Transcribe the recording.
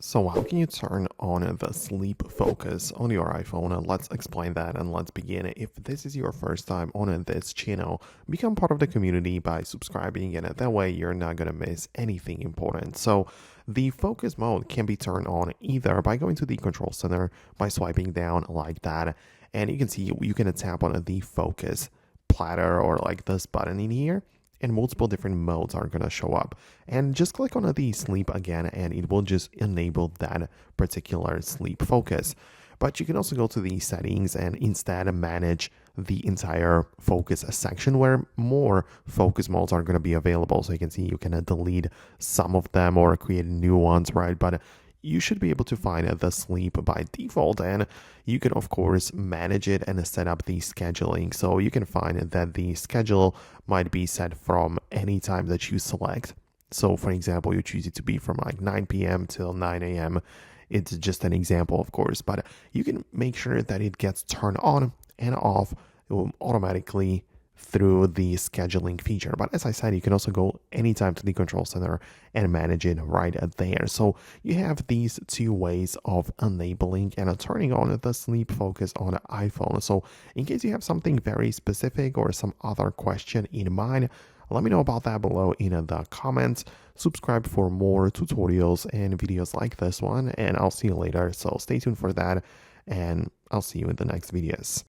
So how can you turn on the sleep focus on your iPhone? And let's explain that and let's begin. If this is your first time on this channel, become part of the community by subscribing, and that way you're not going to miss anything important. So the focus mode can be turned on either by going to the control center by swiping down like that, and you can see you can tap on the focus platter or like this button in here, and multiple different modes are going to show up, and just click on the sleep again and it will just enable that particular sleep focus. But you can also go to the settings and instead manage the entire focus section where more focus modes are going to be available. So you can see you can delete some of them or create new ones, right? But you should be able to find the sleep by default, and you can of course manage it and set up the scheduling. So you can find that the schedule might be set from any time that you select. So for example, you choose it to be from like 9 p.m. till 9 a.m. It's just an example, of course, but you can make sure that it gets turned on and off automatically through the scheduling feature. But as I said, you can also go anytime to the control center and manage it right there. So you have these two ways of enabling and turning on the sleep focus on the iPhone. So in case you have something very specific or some other question in mind, let me know about that below in the comments. Subscribe for more tutorials and videos like this one, and I'll see you later. So stay tuned for that, and I'll see you in the next videos.